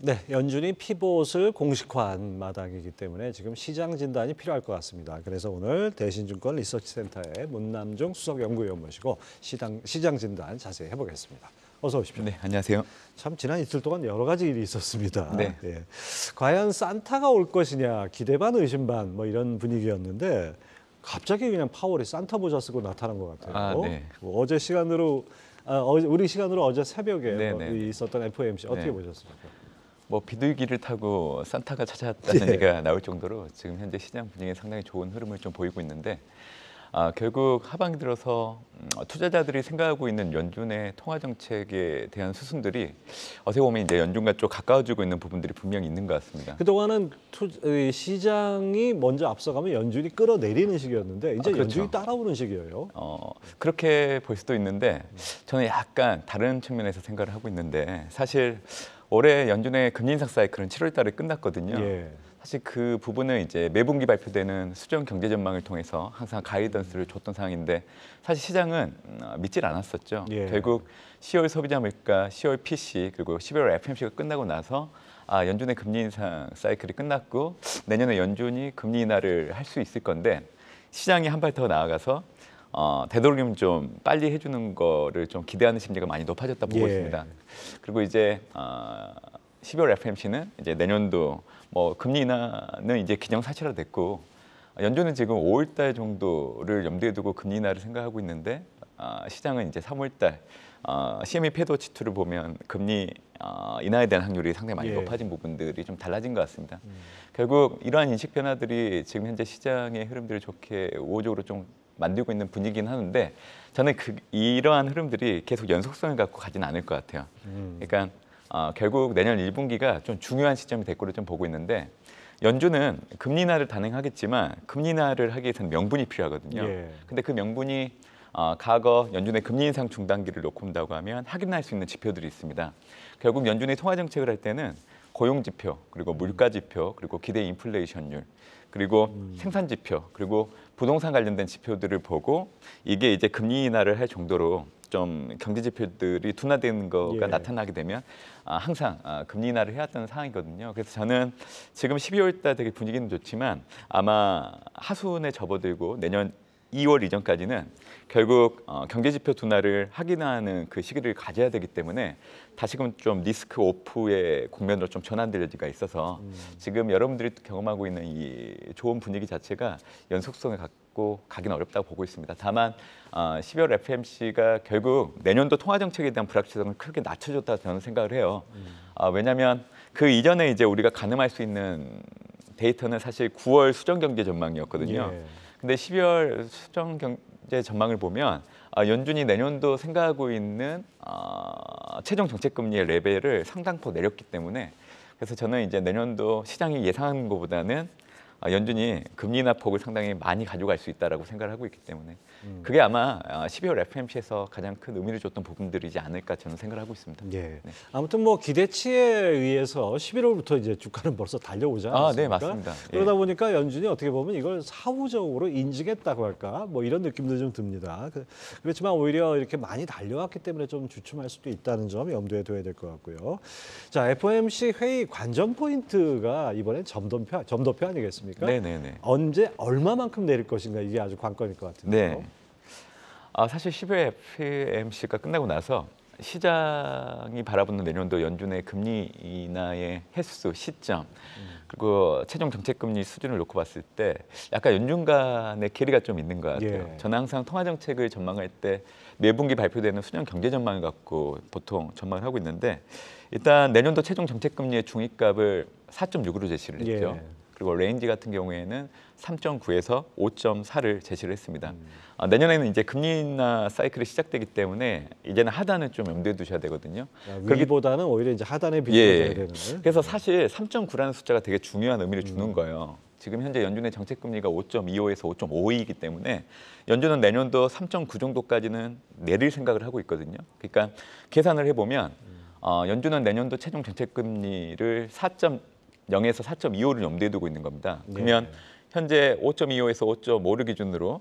네, 연준이 피봇을 공식화한 마당이기 때문에 지금 시장 진단이 필요할 것 같습니다. 그래서 오늘 대신증권 리서치센터의 문남중 수석연구위원 모시고 시장 진단 자세히 해보겠습니다. 어서 오십시오. 네, 안녕하세요. 참 지난 이틀 동안 여러 가지 일이 있었습니다. 네. 예. 과연 산타가 올 것이냐, 기대 반 의심 반 뭐 이런 분위기였는데 갑자기 그냥 파월이 산타 모자 쓰고 나타난 것 같아요. 네. 어제 시간으로 우리 시간으로 어제 새벽에 네. 있었던 FOMC 어떻게 네. 보셨습니까? 뭐 비둘기를 타고 산타가 찾아왔다는 얘기가 나올 정도로 지금 현재 시장 분위기는 상당히 좋은 흐름을 좀 보이고 있는데 결국 하반기 들어서 투자자들이 생각하고 있는 연준의 통화 정책에 대한 수순들이 어떻게 보면 이제 연준과 좀 가까워지고 있는 부분들이 분명히 있는 것 같습니다. 그동안은 시장이 먼저 앞서가면 연준이 끌어내리는 시기였는데 이제 그렇죠. 연준이 따라오는 시기예요. 그렇게 볼 수도 있는데 저는 약간 다른 측면에서 생각을 하고 있는데 사실 올해 연준의 금리 인상 사이클은 7월 달에 끝났거든요. 예. 사실 그 부분은 이제 매분기 발표되는 수정 경제 전망을 통해서 항상 가이던스를 줬던 상황인데 사실 시장은 믿질 않았었죠. 예. 결국 10월 소비자 물가, 10월 PC 그리고 11월 FMC가 끝나고 나서 연준의 금리 인상 사이클이 끝났고 내년에 연준이 금리 인하를 할 수 있을 건데 시장이 한 발 더 나아가서 되도록이면 좀 빨리 해주는 거를 좀 기대하는 심리가 많이 높아졌다 보고 있습니다. 그리고 이제 12월 FMC는 이제 내년도 뭐 금리 인하는 이제 기정사실화됐고 연준은 지금 5월달 정도를 염두에 두고 금리 인하를 생각하고 있는데 시장은 이제 3월달 CME 패도치2를 보면 금리 인하에 대한 확률이 상당히 많이 높아진 부분들이 좀 달라진 것 같습니다. 결국 이러한 인식 변화들이 지금 현재 시장의 흐름들을 좋게 우호적으로 좀 만들고 있는 분위기긴 하는데 저는 이러한 흐름들이 계속 연속성을 갖고 가지는 않을 것 같아요. 그러니까 결국 내년 1분기가 좀 중요한 시점이 될 거로 좀 보고 있는데 연준은 금리 인하를 단행하겠지만 금리 인하를 하기 위해서는 명분이 필요하거든요. 근데 그 명분이 과거 연준의 금리 인상 중단기를 놓고 본다고 하면 확인할 수 있는 지표들이 있습니다. 결국 연준의 통화 정책을 할 때는 고용 지표, 그리고 물가 지표, 그리고 기대 인플레이션율, 그리고 생산 지표, 그리고 부동산 관련된 지표들을 보고 이게 이제 금리 인하를 할 정도로 좀 경제 지표들이 둔화되는 거가 나타나게 되면 항상 금리 인하를 해왔던 상황이거든요. 그래서 저는 지금 12월 달 되게 분위기는 좋지만 아마 하순에 접어들고 내년 2월 이전까지는 결국 경제 지표 둔화를 확인하는 그 시기를 가져야 되기 때문에 다시금 좀 리스크 오프의 국면으로 좀 전환될 여지가 있어서 지금 여러분들이 경험하고 있는 이 좋은 분위기 자체가 연속성을 갖고 가기는 어렵다고 보고 있습니다. 다만 12월 FMC가 결국 내년도 통화 정책에 대한 불확실성을 크게 낮춰줬다고 저는 생각을 해요. 왜냐하면 그 이전에 이제 우리가 가늠할 수 있는 데이터는 사실 9월 수정 경제 전망이었거든요. 근데 12월 수정 경제 전망을 보면 연준이 내년도 생각하고 있는 최종 정책 금리의 레벨을 상당폭 내렸기 때문에 그래서 저는 이제 내년도 시장이 예상하는 것보다는 연준이 금리 인하 폭을 상당히 많이 가져갈 수 있다라고 생각을 하고 있기 때문에 그게 아마 12월 FMC에서 가장 큰 의미를 줬던 부분들이지 않을까 저는 생각을 하고 있습니다. 네. 아무튼 뭐 기대치에 의해서 11월부터 이제 주가는 벌써 달려오지 않았습니까? 네, 맞습니다. 그러다 보니까 연준이 어떻게 보면 이걸 사후적으로 인증했다고 할까? 뭐 이런 느낌도 좀 듭니다. 그렇지만 오히려 이렇게 많이 달려왔기 때문에 좀 주춤할 수도 있다는 점 염두에 둬야 될 것 같고요. 자, FOMC 회의 관전 포인트가 이번엔 점도표 아니겠습니까? 네네네. 언제 얼마만큼 내릴 것인가 이게 아주 관건일 것 같은데요. 네. 사실 10회 FOMC가 끝나고 나서 시장이 바라보는 내년도 연준의 금리 인하의 횟수, 시점, 그리고 최종 정책 금리 수준을 놓고 봤을 때 약간 연준 간의 괴리가 좀 있는 것 같아요. 저는 항상 통화 정책을 전망할 때 매분기 발표되는 수년 경제 전망을 갖고 보통 전망을 하고 있는데 일단 내년도 최종 정책 금리의 중위값을 4.6으로 제시를 했죠. 그리고 레인지 같은 경우에는 3.9에서 5.4를 제시를 했습니다. 내년에는 이제 금리 인하 사이클이 시작되기 때문에 이제는 하단을 좀 염두에 두셔야 되거든요. 위보다는 오히려 이제 하단에 비춰져야 되는. 그래서 사실 3.9라는 숫자가 되게 중요한 의미를 주는 거예요. 지금 현재 연준의 정책 금리가 5.25에서 5.52이기 때문에 연준은 내년도 3.9 정도까지는 내릴 생각을 하고 있거든요. 그러니까 계산을 해보면 연준은 내년도 최종 정책 금리를 4.0에서 4.25를 염두에 두고 있는 겁니다. 그러면 현재 5.25에서 5.5를 기준으로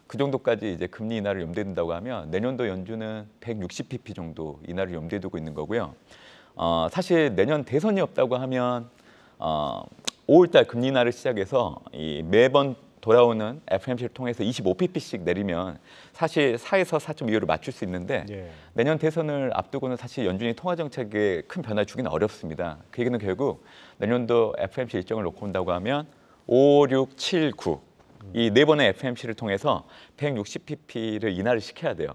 그 정도까지 이제 금리 인하를 염두에 둔다고 하면 내년도 연준은 160pp 정도 인하를 염두에 두고 있는 거고요. 사실 내년 대선이 없다고 하면 5월달 금리 인하를 시작해서 이 매번 돌아오는 FOMC를 통해서 25pp씩 내리면 사실 4에서 4.25를 맞출 수 있는데 예. 내년 대선을 앞두고는 사실 연준이 통화 정책에 큰 변화 주기는 어렵습니다. 그 얘기는 결국 내년도 FOMC 일정을 놓고 온다고 하면 5, 6, 7, 9 이 네 번의 FOMC를 통해서 160pp를 인하를 시켜야 돼요.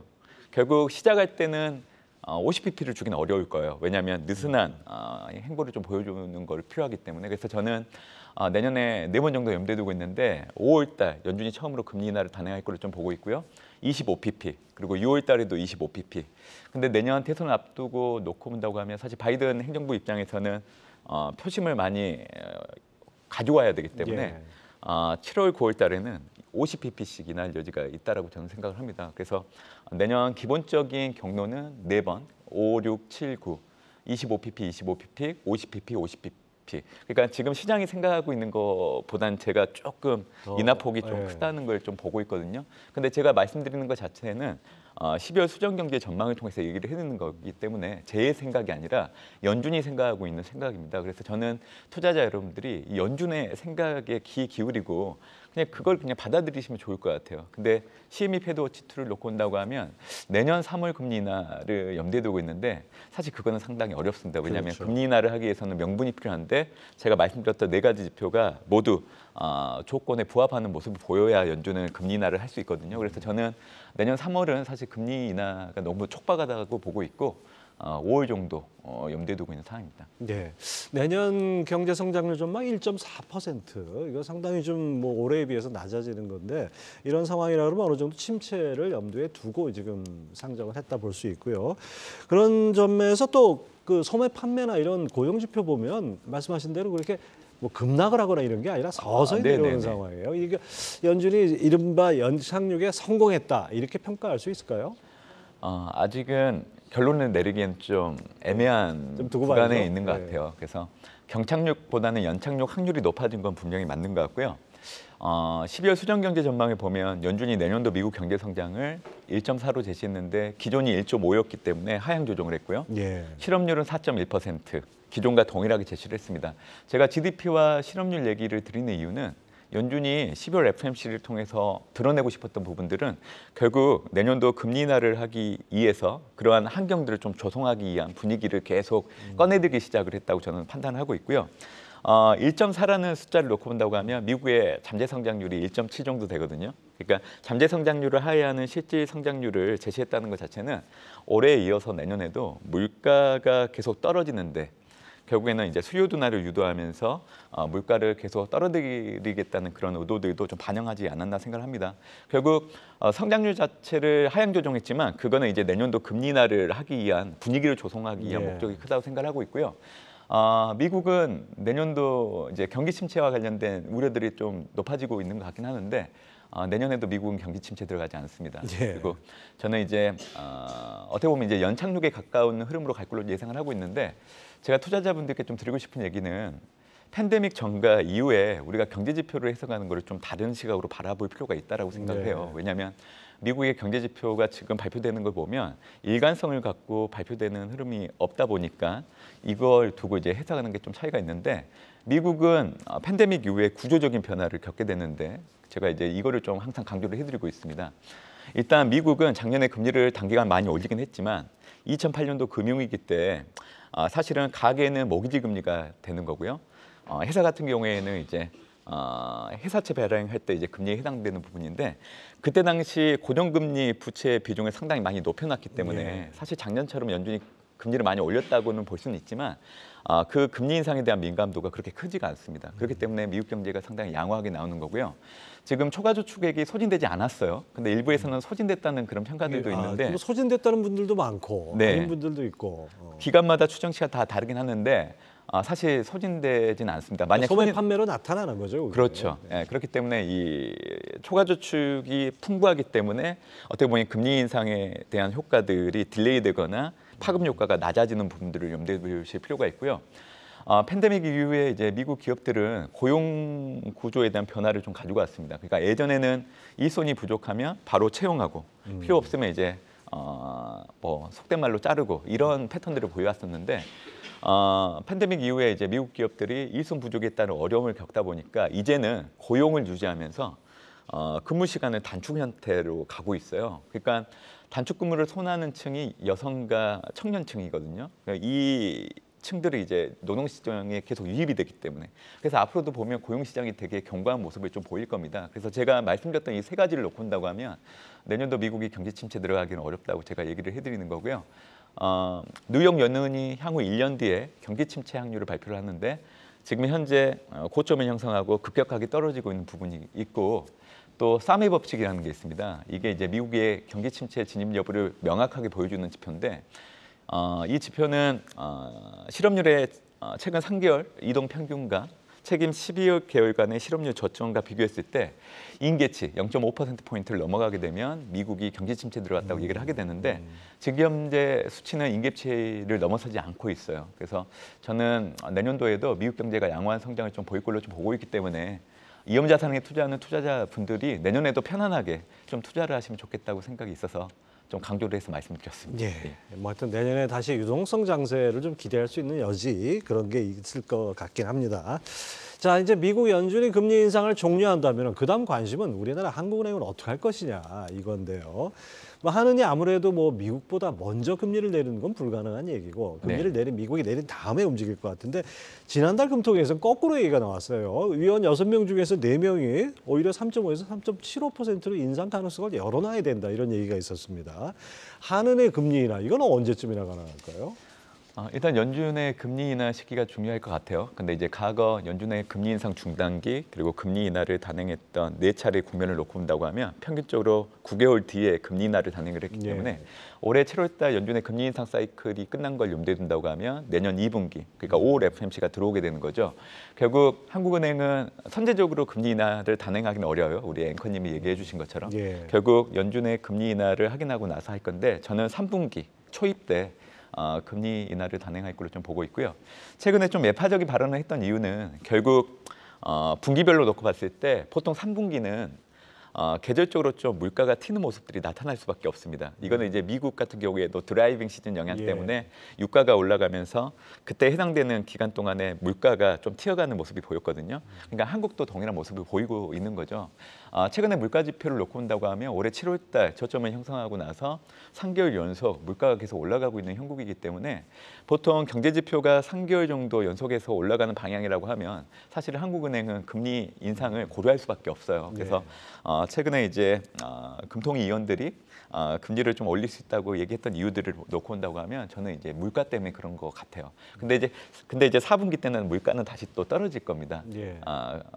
결국 시작할 때는 50pp를 주기는 어려울 거예요. 왜냐하면 느슨한 행보를 좀 보여주는 걸 필요하기 때문에. 그래서 저는 내년에 4번 정도 염두에 두고 있는데 5월달 연준이 처음으로 금리 인하를 단행할 거를 좀 보고 있고요. 25pp 그리고 6월달에도 25pp. 근데 내년 대선을 앞두고 놓고 본다고 하면 사실 바이든 행정부 입장에서는 표심을 많이 가져와야 되기 때문에 예. 7월, 9월 달에는 50pp씩 인하할 여지가 있다라고 저는 생각을 합니다. 그래서 내년 기본적인 경로는 4번, 5, 6, 7, 9, 25pp, 25pp, 50pp, 50pp. 그러니까 지금 시장이 생각하고 있는 것보단 제가 조금 인하 폭이 좀 예. 크다는 걸 좀 보고 있거든요. 근데 제가 말씀드리는 것 자체는 12월 수정 경제 전망을 통해서 얘기를 해드리는 거기 때문에 제 생각이 아니라 연준이 생각하고 있는 생각입니다. 그래서 저는 투자자 여러분들이 이 연준의 생각에 귀 기울이고 그냥 그걸 그냥 받아들이시면 좋을 것 같아요. 근데 CME 패드워치2를 놓고 온다고 하면 내년 3월 금리 인하를 염두에 두고 있는데 사실 그거는 상당히 어렵습니다. 왜냐하면 그렇죠. 금리 인하를 하기 위해서는 명분이 필요한데 제가 말씀드렸던 4가지 지표가 모두 조건에 부합하는 모습을 보여야 연준은 금리 인하를 할 수 있거든요. 그래서 저는 내년 3월은 사실 금리 인하가 너무 촉박하다고 보고 있고 5월 정도 염두에 두고 있는 상황입니다. 네. 내년 경제 성장률 전망 1.4%. 이거 상당히 좀 뭐 올해에 비해서 낮아지는 건데 이런 상황이라 그러면 어느 정도 침체를 염두에 두고 지금 상정을 했다 볼 수 있고요. 그런 점에서 또 그 소매 판매나 이런 고용 지표 보면 말씀하신 대로 그렇게 뭐 급락을 하거나 이런 게 아니라 서서히 내려오는 네네네. 상황이에요. 이게 연준이 이른바 연착륙에 성공했다 이렇게 평가할 수 있을까요? 아직은 결론을 내리기엔 좀 애매한 좀 두고 구간에 봐야죠. 있는 것 네. 같아요. 그래서 경착륙보다는 연착륙 확률이 높아진 건 분명히 맞는 것 같고요. 12월 수정 경제 전망에 보면 연준이 내년도 미국 경제 성장을 1.4로 제시했는데 기존이 1.5였기 때문에 하향 조정을 했고요. 예. 실업률은 4.1%, 기존과 동일하게 제시를 했습니다. 제가 GDP와 실업률 얘기를 드리는 이유는 연준이 12월 FOMC를 통해서 드러내고 싶었던 부분들은 결국 내년도 금리 인하를 하기 위해서 그러한 환경들을 좀 조성하기 위한 분위기를 계속 꺼내들기 시작을 했다고 저는 판단하고 있고요. 1.4라는 숫자를 놓고 본다고 하면 미국의 잠재 성장률이 1.7 정도 되거든요. 그러니까 잠재 성장률을 하회하는 실질 성장률을 제시했다는 것 자체는 올해에 이어서 내년에도 물가가 계속 떨어지는데 결국에는 이제 수요 둔화를 유도하면서 물가를 계속 떨어뜨리겠다는 그런 의도들도 좀 반영하지 않았나 생각을 합니다. 결국 성장률 자체를 하향 조정했지만 그거는 이제 내년도 금리 인하를 하기 위한 분위기를 조성하기 위한 예. 목적이 크다고 생각을 하고 있고요. 미국은 내년도 이제 경기 침체와 관련된 우려들이 좀 높아지고 있는 것 같긴 하는데 내년에도 미국은 경기 침체 들어가지 않습니다. 예. 그리고 저는 이제 어떻게 보면 이제 연착륙에 가까운 흐름으로 갈 걸로 예상을 하고 있는데 제가 투자자분들께 좀 드리고 싶은 얘기는 팬데믹 전과 이후에 우리가 경제 지표를 해석하는 것을 좀 다른 시각으로 바라볼 필요가 있다라고 생각을 네. 해요. 왜냐하면 미국의 경제 지표가 지금 발표되는 걸 보면 일관성을 갖고 발표되는 흐름이 없다 보니까 이걸 두고 이제 해석하는 게 좀 차이가 있는데 미국은 팬데믹 이후에 구조적인 변화를 겪게 됐는데 제가 이제 이거를 좀 항상 강조를 해드리고 있습니다. 일단 미국은 작년에 금리를 단기간 많이 올리긴 했지만 2008년도 금융위기 때 사실은 가계는 모기지 금리가 되는 거고요. 회사 같은 경우에는 이제 회사채 발행할 때 이제 금리에 해당되는 부분인데 그때 당시 고정금리 부채 비중을 상당히 많이 높여놨기 때문에 예. 사실 작년처럼 연준이 금리를 많이 올렸다고는 볼 수는 있지만 그 금리 인상에 대한 민감도가 그렇게 크지가 않습니다. 그렇기 때문에 미국 경제가 상당히 양호하게 나오는 거고요. 지금 초과 저축액이 소진되지 않았어요. 근데 일부에서는 소진됐다는 그런 평가들도 있는데 뭐 소진됐다는 분들도 많고 네. 아닌 분들도 있고. 기간마다 추정치가 다 다르긴 하는데 사실 소진되지는 않습니다. 만약 소매 소진- 판매로 나타나는 거죠. 그게. 그렇죠. 예, 그렇기 때문에 이 초과 저축이 풍부하기 때문에 어떻게 보면 금리 인상에 대한 효과들이 딜레이되거나 파급 효과가 낮아지는 부분들을 염두에 두실 필요가 있고요. 팬데믹 이후에 이제 미국 기업들은 고용 구조에 대한 변화를 좀 가지고 왔습니다. 그러니까 예전에는 일손이 부족하면 바로 채용하고 필요 없으면 이제 뭐 속된 말로 자르고 이런 패턴들을 보여왔었는데 팬데믹 이후에 이제 미국 기업들이 일손 부족에 따른 어려움을 겪다 보니까 이제는 고용을 유지하면서 근무 시간을 단축 형태로 가고 있어요. 그러니까 단축 근무를 선호하는 층이 여성과 청년층이거든요. 그러니까 이 층들이 이제 노동 시장에 계속 유입이 되기 때문에 그래서 앞으로도 보면 고용 시장이 되게 견고한 모습을 좀 보일 겁니다. 그래서 제가 말씀드렸던 이 세 가지를 놓고 본다고 하면 내년도 미국이 경제 침체 들어가기는 어렵다고 제가 얘기를 해드리는 거고요. 뉴욕 연은이 향후 1년 뒤에 경기 침체 확률을 발표를 하는데 지금 현재 고점을 형성하고 급격하게 떨어지고 있는 부분이 있고 또 사메 법칙이라는 게 있습니다. 이게 이제 미국의 경기 침체 진입 여부를 명확하게 보여주는 지표인데 이 지표는 실업률의 최근 3개월 이동 평균과 최근 12개월간의 실업률 저점과 비교했을 때 임계치 0.5%포인트를 넘어가게 되면 미국이 경기 침체 들어갔다고 얘기를 하게 되는데 지금 현재 수치는 임계치를 넘어서지 않고 있어요. 그래서 저는 내년도에도 미국 경제가 양호한 성장을 좀 보일 걸로 좀 보고 있기 때문에 위험자산에 투자하는 투자자분들이 내년에도 편안하게 좀 투자를 하시면 좋겠다고 생각이 있어서 좀 강조를 해서 말씀드렸습니다. 예. 뭐 하여튼 내년에 다시 유동성 장세를 좀 기대할 수 있는 여지 그런 게 있을 것 같긴 합니다. 자, 이제 미국 연준이 금리 인상을 종료한다면 그다음 관심은 우리나라 한국은행은 어떻게 할 것이냐 이건데요. 뭐 하느니 아무래도 뭐 미국보다 먼저 금리를 내리는 건 불가능한 얘기고 금리를 내린 미국이 내린 다음에 움직일 것 같은데 지난달 금통위에서는 거꾸로 얘기가 나왔어요. 위원 6명 중에서 4명이 오히려 3.5에서 3.75%로 인상 가능성을 열어놔야 된다 이런 얘기가 있었습니다. 한은의 금리 인하 이건 언제쯤이나 가능할까요? 일단 연준의 금리 인하 시기가 중요할 것 같아요. 근데 이제 과거 연준의 금리 인상 중단기 그리고 금리 인하를 단행했던 4차례 국면을 놓고 본다고 하면 평균적으로 9개월 뒤에 금리 인하를 단행을 했기 때문에 올해 7월달 연준의 금리 인상 사이클이 끝난 걸 염두에 둔다고 하면 내년 2분기 그러니까 5월 FOMC가 들어오게 되는 거죠. 결국 한국은행은 선제적으로 금리 인하를 단행하기는 어려워요. 우리 앵커님이 얘기해 주신 것처럼 결국 연준의 금리 인하를 확인하고 나서 할 건데 저는 3분기 초입 때 금리 인하를 단행할 걸로 좀 보고 있고요. 최근에 좀 매파적인 발언을 했던 이유는 결국 분기별로 놓고 봤을 때 보통 3분기는 계절적으로 좀 물가가 튀는 모습들이 나타날 수밖에 없습니다. 이거는 이제 미국 같은 경우에도 드라이빙 시즌 영향 때문에 유가가 올라가면서 그때 해당되는 기간 동안에 물가가 좀 튀어가는 모습이 보였거든요. 그러니까 한국도 동일한 모습을 보이고 있는 거죠. 최근에 물가 지표를 놓고 본다고 하면 올해 7월 달 저점을 형성하고 나서 3개월 연속 물가가 계속 올라가고 있는 형국이기 때문에 보통 경제 지표가 3개월 정도 연속해서 올라가는 방향이라고 하면 사실 한국은행은 금리 인상을 고려할 수밖에 없어요. 그래서 최근에 이제 금통위 위원들이 금리를 좀 올릴 수 있다고 얘기했던 이유들을 놓고 온다고 하면 저는 이제 물가 때문에 그런 것 같아요. 근데 이제 4분기 때는 물가는 다시 또 떨어질 겁니다.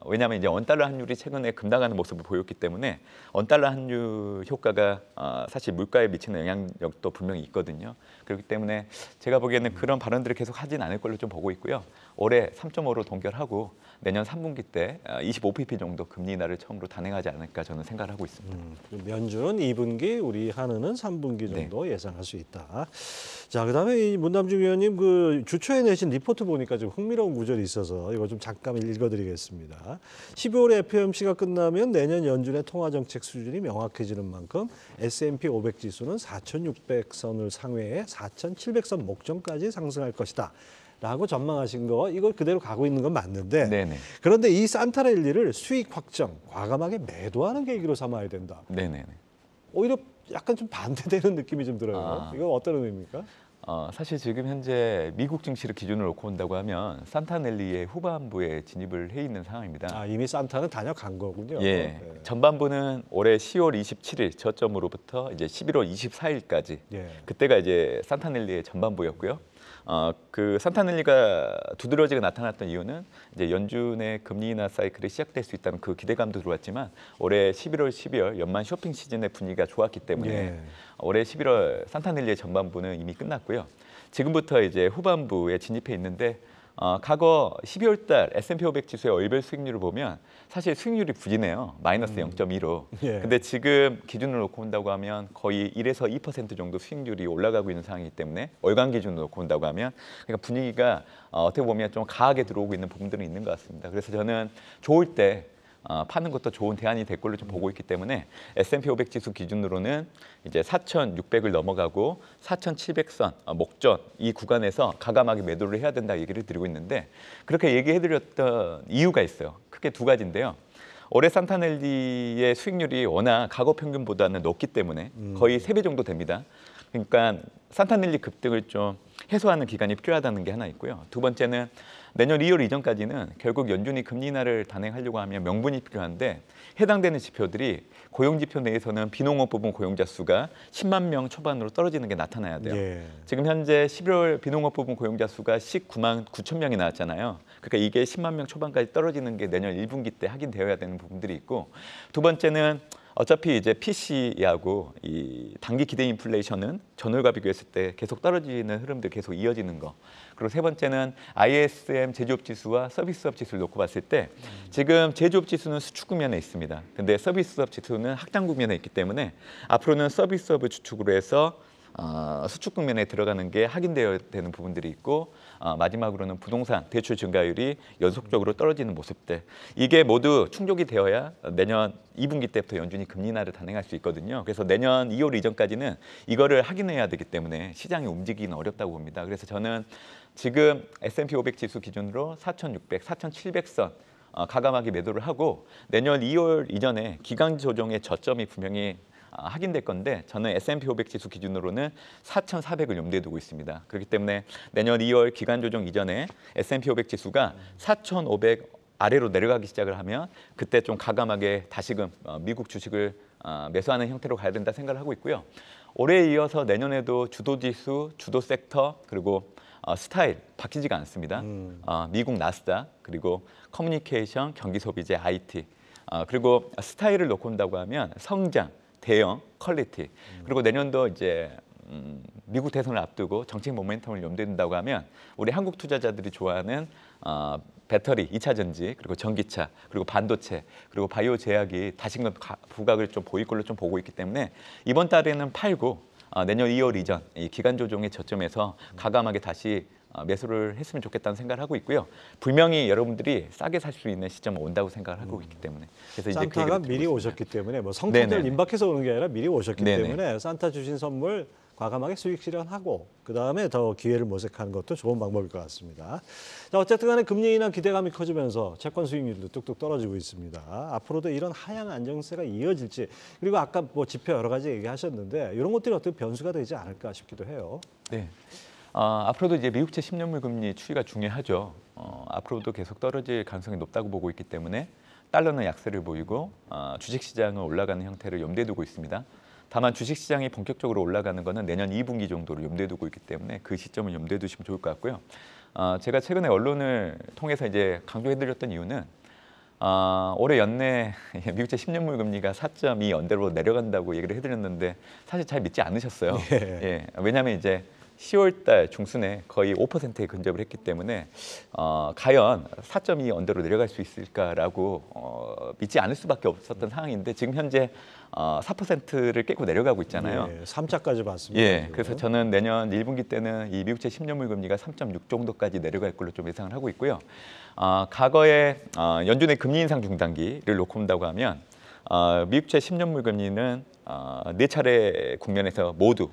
왜냐하면 이제 원달러 환율이 최근에 급락하는 모습을 보였기 때문에 원달러 환율 효과가 사실 물가에 미치는 영향력도 분명히 있거든요. 그렇기 때문에 제가 보기에는 그런 발언들을 계속 하진 않을 걸로 좀 보고 있고요. 올해 3.5로 동결하고 내년 3분기 때 25pp 정도 금리 인하를 처음으로 단행하지 않을까 저는 생각을 하고 있습니다. 연준 2분기, 우리 한은은 3분기 정도 예상할 수 있다. 자, 그다음에 이 문남중 위원님 그 주초에 내신 리포트 보니까 좀 흥미로운 구절이 있어서 이거 좀 잠깐 읽어드리겠습니다. 12월에 FOMC가 끝나면 내년 연준의 통화 정책 수준이 명확해지는 만큼 S&P 500 지수는 4,600선을 상회해 4,700선 목전까지 상승할 것이다. 라고 전망하신 거 이걸 그대로 가고 있는 건 맞는데 그런데 이 산타랠리를 수익 확정, 과감하게 매도하는 계기로 삼아야 된다. 오히려 약간 좀 반대되는 느낌이 좀 들어요. 이거 어떤 의미입니까? 사실 지금 현재 미국 증시를 기준으로 놓고 본다고 하면 산타넬리의 후반부에 진입을 해 있는 상황입니다. 이미 산타는 다녀간 거군요. 전반부는 올해 10월 27일 저점으로부터 이제 11월 24일까지 그때가 이제 산타넬리의 전반부였고요. 그 산타넬리가 두드러지게 나타났던 이유는 이제 연준의 금리 인하 사이클이 시작될 수 있다는 그 기대감도 들어왔지만 올해 11월, 12월 연말 쇼핑 시즌의 분위기가 좋았기 때문에 올해 11월 산타넬리의 전반부는 이미 끝났고요. 지금부터 이제 후반부에 진입해 있는데 과거 12월 달 S&P 500 지수의 월별 수익률을 보면 사실 수익률이 부진해요. 마이너스 0.2로. 근데 지금 기준으로 놓고 본다고 하면 거의 1에서 2% 정도 수익률이 올라가고 있는 상황이기 때문에 월간 기준으로 놓고 본다고 하면 그러니까 분위기가 어떻게 보면 좀 강하게 들어오고 있는 부분들은 있는 것 같습니다. 그래서 저는 좋을 때 파는 것도 좋은 대안이 될 걸로 좀 보고 있기 때문에 S&P 500 지수 기준으로는 이제 4,600을 넘어가고 4,700선 목전 이 구간에서 과감하게 매도를 해야 된다 얘기를 드리고 있는데 그렇게 얘기해드렸던 이유가 있어요. 크게 두 가지인데요. 올해 산타넬리의 수익률이 워낙 과거 평균보다는 높기 때문에 거의 3배 정도 됩니다. 그러니까 산타넬리 급등을 좀 해소하는 기간이 필요하다는 게 하나 있고요. 두 번째는 내년 2월 이전까지는 결국 연준이 금리 인하를 단행하려고 하면 명분이 필요한데 해당되는 지표들이 고용지표 내에서는 비농업 부분 고용자 수가 10만 명 초반으로 떨어지는 게 나타나야 돼요. 예. 지금 현재 11월 비농업 부분 고용자 수가 19만 9천 명이 나왔잖아요. 그러니까 이게 10만 명 초반까지 떨어지는 게 내년 1분기 때 확인되어야 되는 부분들이 있고 두 번째는 어차피 이제 PC하고 이 단기 기대 인플레이션은 전월과 비교했을 때 계속 떨어지는 흐름들 계속 이어지는 거. 그리고 세 번째는 ISM 제조업 지수와 서비스업 지수를 놓고 봤을 때 지금 제조업 지수는 수축 국면에 있습니다. 근데 서비스업 지수는 확장 국면에 있기 때문에 앞으로는 서비스업을 주축으로 해서 수축 국면에 들어가는 게 확인되어야 되는 부분들이 있고 마지막으로는 부동산 대출 증가율이 연속적으로 떨어지는 모습들 이게 모두 충족이 되어야 내년 2분기 때부터 연준이 금리 인하를 단행할 수 있거든요. 그래서 내년 2월 이전까지는 이거를 확인해야 되기 때문에 시장이 움직이기는 어렵다고 봅니다. 그래서 저는 지금 S&P 500 지수 기준으로 4,600, 4,700선 과감하게 매도를 하고 내년 2월 이전에 기간 조정의 저점이 분명히 확인될 건데 저는 S&P 500 지수 기준으로는 4,400을 염두에 두고 있습니다. 그렇기 때문에 내년 2월 기간 조정 이전에 S&P 500 지수가 4,500 아래로 내려가기 시작을 하면 그때 좀 과감하게 다시금 미국 주식을 매수하는 형태로 가야 된다 생각을 하고 있고요. 올해에 이어서 내년에도 주도 지수, 주도 섹터 그리고 스타일 바뀌지가 않습니다. 미국 나스닥 그리고 커뮤니케이션, 경기소비재, IT 그리고 스타일을 놓고 본다고 하면 성장, 대형, 퀄리티 그리고 내년도 이제 미국 대선을 앞두고 정책 모멘텀을 염두에 둔다고 하면 우리 한국 투자자들이 좋아하는 배터리, 2차 전지, 그리고 전기차, 그리고 반도체, 그리고 바이오 제약이 다시금 부각을 좀 보일 걸로 좀 보고 있기 때문에 이번 달에는 팔고 내년 2월 이전 이 기간 조정의 저점에서 과감하게 다시 매수를 했으면 좋겠다는 생각을 하고 있고요. 분명히 여러분들이 싸게 살 수 있는 시점은 온다고 생각을 하고 있기 때문에 그래서 이제 그 산타가 얘기를 미리 드리고 오셨기 때문에 뭐 성탄절 네네. 임박해서 오는 게 아니라 미리 오셨기 네네. 때문에 산타 주신 선물 과감하게 수익 실현하고 그다음에 더 기회를 모색하는 것도 좋은 방법일 것 같습니다. 자, 어쨌든 간에 금리 인하 기대감이 커지면서 채권 수익률도 뚝뚝 떨어지고 있습니다. 앞으로도 이런 하향 안정세가 이어질지 그리고 아까 뭐 지표 여러 가지 얘기하셨는데 이런 것들이 어떻게 변수가 되지 않을까 싶기도 해요. 네. 앞으로도 이제 미국채 10년물 금리 추이가 중요하죠. 앞으로도 계속 떨어질 가능성이 높다고 보고 있기 때문에 달러는 약세를 보이고 주식시장은 올라가는 형태를 염두에 두고 있습니다. 다만 주식시장이 본격적으로 올라가는 것은 내년 2분기 정도로 염두에 두고 있기 때문에 그 시점을 염두에 두시면 좋을 것 같고요. 제가 최근에 언론을 통해서 이제 강조해드렸던 이유는 올해 연내 미국채 10년물 금리가 4.2 언저로 내려간다고 얘기를 해드렸는데 사실 잘 믿지 않으셨어요. 예, 왜냐하면 이제 10월 달 중순에 거의 5%에 근접을 했기 때문에 과연 4.2 언저로 내려갈 수 있을까라고 믿지 않을 수밖에 없었던 상황인데 지금 현재 4%를 깨고 내려가고 있잖아요. 예, 3자까지 봤습니다. 예, 그래서 저는 내년 1분기 때는 이 미국채 10년물 금리가 3.6 정도까지 내려갈 걸로 좀 예상을 하고 있고요. 과거에 연준의 금리 인상 중단기를 놓고 본다고 하면 미국채 10년물 금리는 4차례 국면에서 모두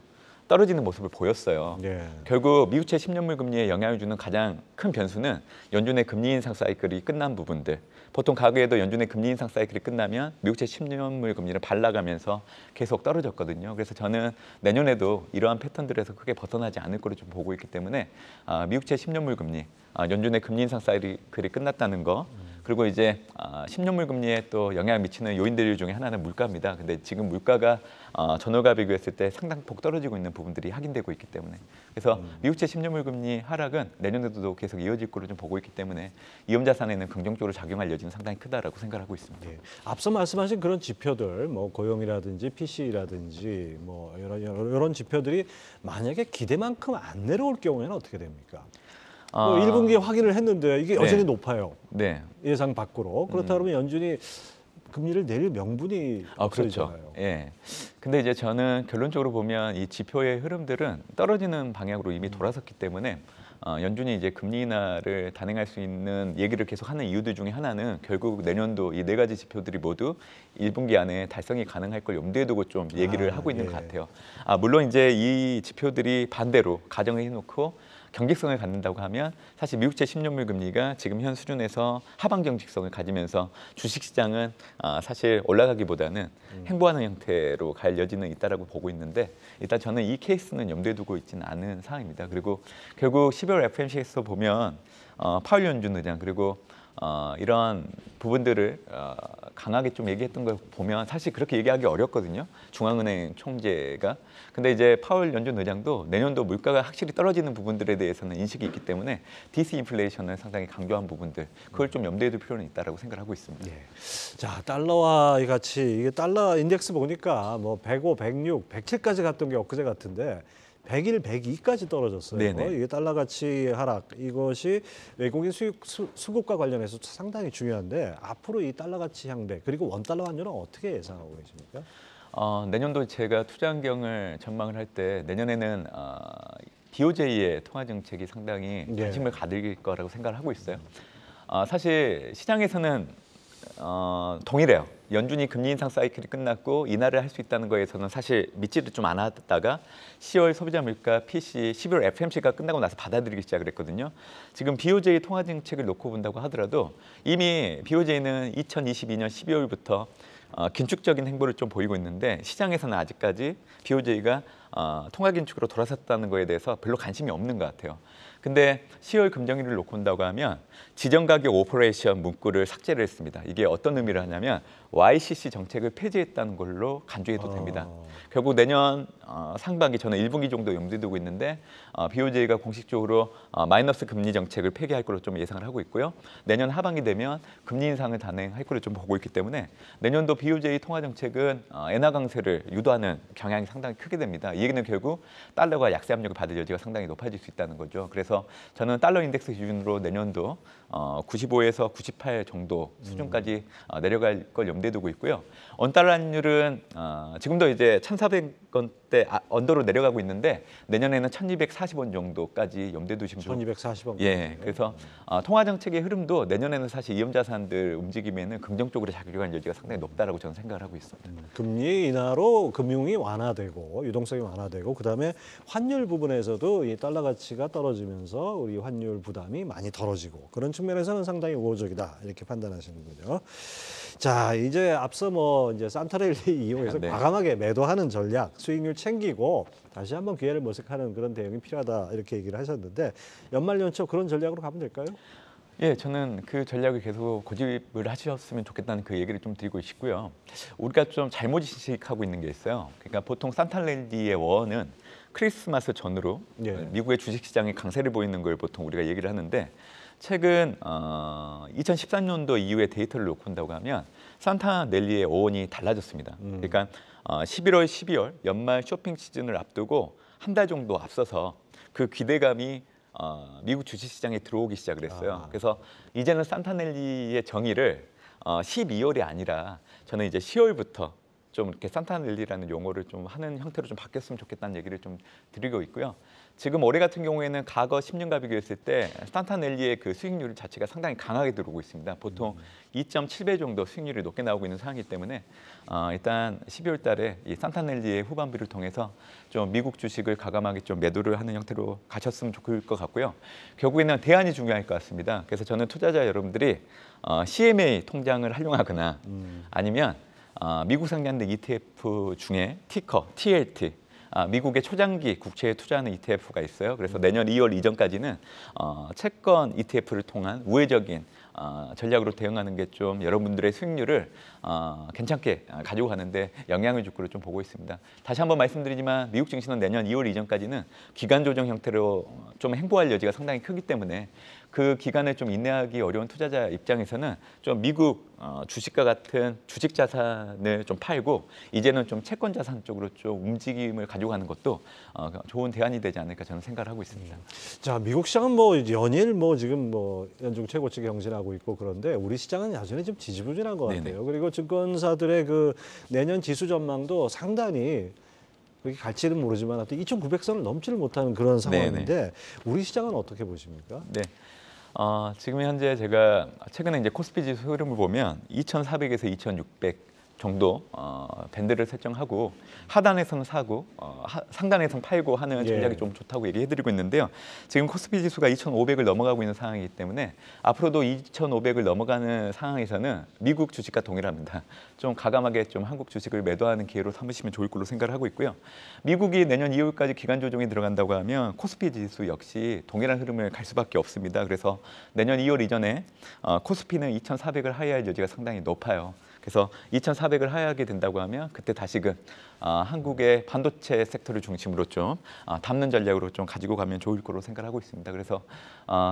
떨어지는 모습을 보였어요. 예. 결국 미국채 10년물 금리에 영향을 주는 가장 큰 변수는 연준의 금리 인상 사이클이 끝난 부분들. 보통 과거에도 연준의 금리 인상 사이클이 끝나면 미국채 10년물 금리를 발라가면서 계속 떨어졌거든요. 그래서 저는 내년에도 이러한 패턴들에서 크게 벗어나지 않을 거로 좀 보고 있기 때문에 미국채 10년물 금리, 연준의 금리 인상 사이클이 끝났다는 거 그리고 이제 10년물 금리에 또 영향을 미치는 요인들 중에 하나는 물가입니다. 근데 지금 물가가 전월과 비교했을 때 상당폭 떨어지고 있는 부분들이 확인되고 있기 때문에 그래서 미국채 10년물 금리 하락은 내년에도 계속 이어질 거로 좀 보고 있기 때문에 위험자산에는 긍정적으로 작용할 여지는 상당히 크다라고 생각하고 있습니다. 예. 앞서 말씀하신 그런 지표들, 뭐 고용이라든지 PC라든지 뭐 이런 지표들이 만약에 기대만큼 안 내려올 경우에는 어떻게 됩니까? 뭐 1분기에 확인을 했는데 이게 여전히 높아요. 네. 예상 밖으로. 그렇다 그러면 연준이 금리를 내릴 명분이 없어지잖아요. 그렇죠. 예. 근데 이제 저는 결론적으로 보면 이 지표의 흐름들은 떨어지는 방향으로 이미 돌아섰기 때문에 연준이 이제 금리 인하를 단행할 수 있는 얘기를 계속하는 이유들 중에 하나는 결국 내년도 이 네 가지 지표들이 모두 1분기 안에 달성이 가능할 걸 염두에 두고 좀 얘기를 하고 있는 것 같아요. 물론 이제 이 지표들이 반대로 가정을 해놓고 경직성을 갖는다고 하면 사실 미국채 10년물 금리가 지금 현 수준에서 하방 경직성을 가지면서 주식시장은 사실 올라가기보다는 횡보하는 형태로 갈 여지는 있다라고 보고 있는데 일단 저는 이 케이스는 염두에 두고 있지는 않은 상황입니다. 그리고 결국 12월 FOMC에서 보면 파월 연준 의장 그리고 이런 부분들을 강하게 좀 얘기했던 걸 보면 사실 그렇게 얘기하기 어렵거든요. 중앙은행 총재가. 근데 이제 파월 연준 의장도 내년도 물가가 확실히 떨어지는 부분들에 대해서는 인식이 있기 때문에 디스인플레이션을 상당히 강조한 부분들 그걸 좀 염두에 둘 필요는 있다라고 생각을 하고 있습니다. 예. 자, 달러와 이 가치 이게 달러 인덱스 보니까 뭐 105, 106, 107까지 갔던 게 엊그제 같은데 101, 102까지 떨어졌어요. 네네. 이게 달러 가치 하락 이것이 외국인 수급과 관련해서 상당히 중요한데 앞으로 이 달러 가치 향배 그리고 원 달러 환율은 어떻게 예상하고 계십니까? 내년도 제가 투자 환경을 전망을 할 때 내년에는 BOJ의 통화 정책이 상당히 관심을 가질 거라고 생각을 하고 있어요. 사실 시장에서는 동일해요. 연준이 금리 인상 사이클이 끝났고 인하를 할 수 있다는 거에서는 사실 믿지를 좀 않았다가 10월 소비자 물가 PC 11월 FMC가 끝나고 나서 받아들이기 시작을 했거든요. 지금 BOJ 통화 정책을 놓고 본다고 하더라도 이미 BOJ는 2022년 12월부터 긴축적인 행보를 좀 보이고 있는데 시장에서는 아직까지 BOJ가 통화 긴축으로 돌아섰다는 거에 대해서 별로 관심이 없는 것 같아요. 근데 10월 금정일을 놓고 본다고 하면 지정가격 오퍼레이션 문구를 삭제를 했습니다. 이게 어떤 의미를 하냐면 YCC 정책을 폐지했다는 걸로 간주해도 됩니다. 결국 내년 상반기 저는 1분기 정도 염두에 두고 있는데 BOJ가 공식적으로 마이너스 금리 정책을 폐기할 걸로 좀 예상을 하고 있고요. 내년 하반기 되면 금리 인상을 단행할 걸로 좀 보고 있기 때문에 내년도 BOJ 통화 정책은 엔화 강세를 유도하는 경향이 상당히 크게 됩니다. 이 얘기는 결국 달러가 약세 압력을 받을 여지가 상당히 높아질 수 있다는 거죠. 그래서 저는 달러 인덱스 기준으로 내년도 95에서 98 정도 수준까지 내려갈 걸 염두에 두고 있고요. 원달러 환율은 지금도 이제 1,400원대 언더로 내려가고 있는데 내년에는 1,240원 정도까지 염두에 두시면 좋을 1,240원. 예, 그래서 통화 정책의 흐름도 내년에는 사실 위험 자산들 움직임에는 긍정적으로 작용할 여지가 상당히 높다라고 저는 생각을 하고 있습니다. 금리 인하로 금융이 완화되고 유동성이 완화되고 그다음에 환율 부분에서도 이 달러 가치가 떨어지면서 우리 환율 부담이 많이 덜어지고 그런 측면에서는 상당히 우호적이다 이렇게 판단하시는군요. 자, 이제 앞서 뭐 이제 산타랠리 이용해서 네. 과감하게 매도하는 전략, 수익률 챙기고 다시 한번 기회를 모색하는 그런 대응이 필요하다 이렇게 얘기를 하셨는데 연말 연초 그런 전략으로 가면 될까요? 예, 저는 그 전략을 계속 고집을 하셨으면 좋겠다는 그 얘기를 좀 드리고 싶고요. 우리가 좀 잘못 인식하고 있는 게 있어요. 그러니까 보통 산타랠리의 원은 크리스마스 전후로 미국의 주식시장이 강세를 보이는 걸 보통 우리가 얘기를 하는데 최근 2013년도 이후의 데이터를 놓고 본다고 하면 산타랠리의 어원이 달라졌습니다. 그러니까 11월, 12월 연말 쇼핑 시즌을 앞두고 한 달 정도 앞서서 그 기대감이 미국 주식시장에 들어오기 시작을 했어요. 그래서 이제는 산타랠리의 정의를 12월이 아니라 저는 이제 10월부터 좀 이렇게 산타랠리라는 용어를 좀 하는 형태로 좀 바뀌었으면 좋겠다는 얘기를 좀 드리고 있고요. 지금 올해 같은 경우에는 과거 10년과 비교했을 때 산타랠리의 그 수익률 자체가 상당히 강하게 들어오고 있습니다. 보통 2.7배 정도 수익률이 높게 나오고 있는 상황이기 때문에 일단 12월 달에 이 산타랠리의 후반부를 통해서 좀 미국 주식을 과감하게 좀 매도를 하는 형태로 가셨으면 좋을 것 같고요. 결국에는 대안이 중요할 것 같습니다. 그래서 저는 투자자 여러분들이 CMA 통장을 활용하거나 아니면 미국 상장된 ETF 중에 티커, TLT, 미국의 초장기 국채에 투자하는 ETF가 있어요. 그래서 내년 2월 이전까지는 채권 ETF를 통한 우회적인 전략으로 대응하는 게 좀 여러분들의 수익률을 괜찮게 가지고 가는데 영향을 줄 거로 좀 보고 있습니다. 다시 한번 말씀드리지만 미국 증시는 내년 2월 이전까지는 기간 조정 형태로 좀 행보할 여지가 상당히 크기 때문에 그 기간을 좀 인내하기 어려운 투자자 입장에서는 좀 미국 주식과 같은 주식 자산을 좀 팔고 이제는 좀 채권 자산 쪽으로 좀 움직임을 가지고 가는 것도 좋은 대안이 되지 않을까 저는 생각을 하고 있습니다. 자, 미국 시장은 뭐 연일 뭐 지금 뭐 연중 최고치 경신하고 있고 그런데 우리 시장은 여전히 좀 지지부진한 것 같아요. 네네. 그리고 증권사들의 그 내년 지수 전망도 상당히 그게 갈지는 모르지만 하여튼 2,900선을 넘지를 못하는 그런 상황인데 네네. 우리 시장은 어떻게 보십니까? 네. 지금 현재 제가 최근에 이제 코스피 지수 흐름을 보면 2,400에서 2,600 정도 밴드를 설정하고 하단에서는 사고 상단에서는 팔고 하는 전략이 예. 좀 좋다고 얘기해드리고 있는데요. 지금 코스피 지수가 2,500을 넘어가고 있는 상황이기 때문에 앞으로도 2,500을 넘어가는 상황에서는 미국 주식과 동일합니다. 좀 과감하게 좀 한국 주식을 매도하는 기회로 삼으시면 좋을 걸로 생각을 하고 있고요. 미국이 내년 2월까지 기간 조정이 들어간다고 하면 코스피 지수 역시 동일한 흐름을 갈 수밖에 없습니다. 그래서 내년 2월 이전에 코스피는 2,400을 하회할 여지가 상당히 높아요. 그래서 2,400을 하회하게 된다고 하면 그때 다시금 한국의 반도체 섹터를 중심으로 좀 담는 전략으로 좀 가지고 가면 좋을 거로 생각하고 있습니다. 그래서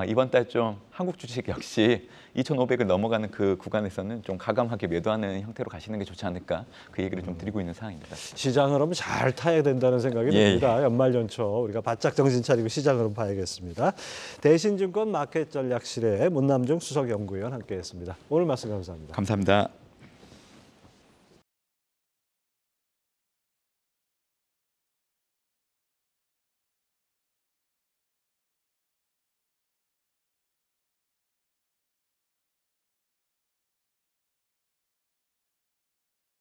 이번 달 좀 한국 주식 역시 2,500을 넘어가는 그 구간에서는 좀 과감하게 매도하는 형태로 가시는 게 좋지 않을까 그 얘기를 좀 드리고 있는 상황입니다. 시장 흐름 잘 타야 된다는 생각이 예, 듭니다. 연말 연초 우리가 바짝 정신 차리고 시장 흐름 봐야겠습니다. 대신증권 마켓 전략실의 문남중 수석 연구위원 함께했습니다. 오늘 말씀 감사합니다. 감사합니다.